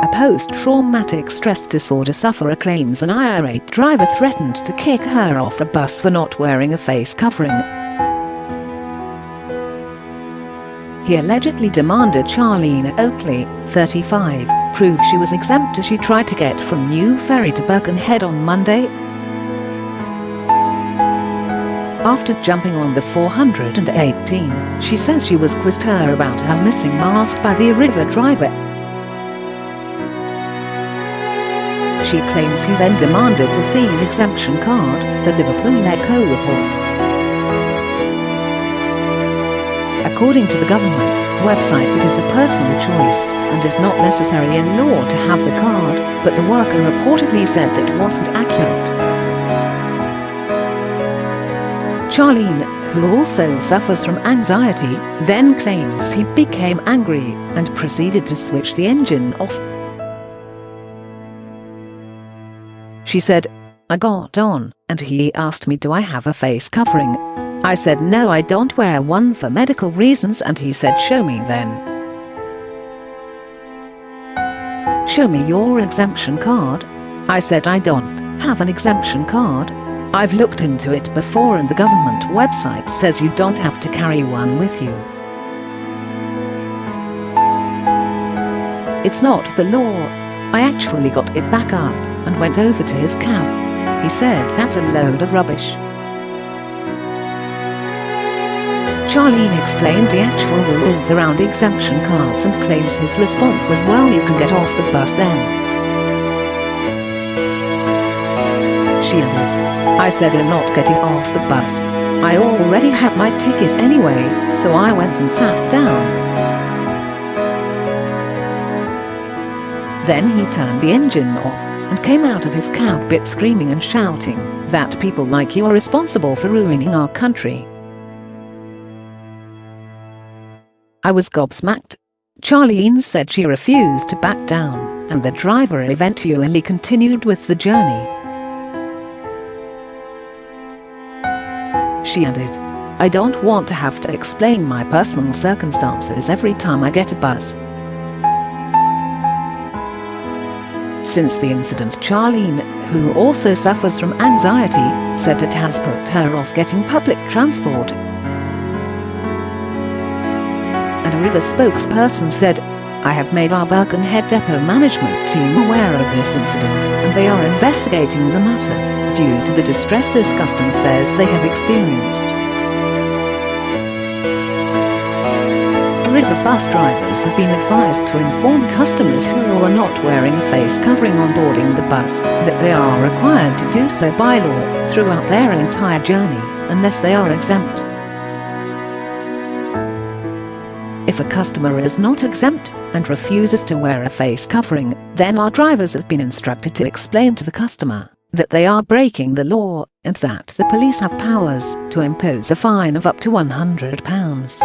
A post-traumatic stress disorder sufferer claims an irate driver threatened to kick her off the bus for not wearing a face covering. He allegedly demanded Charlene Oakley, 35, prove she was exempt as she tried to get from New Ferry to Birkenhead on Monday. After jumping on the 418, she says she was quizzed her about her missing mask by the river driver. She claims he then demanded to see an exemption card, the Liverpool Echo reports. According to the government website, it is a personal choice and is not necessary in law to have the card, but the worker reportedly said that wasn't accurate. Charlene, who also suffers from anxiety, then claims he became angry and proceeded to switch the engine off. She said, "I got on, and he asked me do I have a face covering. I said no, I don't wear one for medical reasons, and he said show me then. Show me your exemption card. I said I don't have an exemption card. I've looked into it before and the government website says you don't have to carry one with you. It's not the law. I actually got it back up and went over to his cab. He said that's a load of rubbish." Charlene explained the actual rules around exemption cards and claims his response was, "Well, you can get off the bus then." She added, "I said I'm not getting off the bus. I already had my ticket anyway, so I went and sat down." Then he turned the engine off and came out of his cab bit screaming and shouting that people like you are responsible for ruining our country. "I was gobsmacked." Charlene said she refused to back down, and the driver eventually continued with the journey. She added, "I don't want to have to explain my personal circumstances every time I get a bus." Since the incident, Charlene, who also suffers from anxiety, said it has put her off getting public transport. And a River spokesperson said, "I have made our Birkenhead depot management team aware of this incident, and they are investigating the matter due to the distress this customer says they have experienced." River bus drivers have been advised to inform customers who are not wearing a face covering on boarding the bus that they are required to do so by law throughout their entire journey, unless they are exempt. If a customer is not exempt and refuses to wear a face covering, then our drivers have been instructed to explain to the customer that they are breaking the law and that the police have powers to impose a fine of up to £100.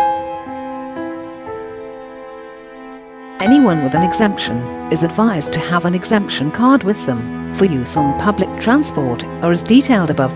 Anyone with an exemption is advised to have an exemption card with them for use on public transport or as detailed above.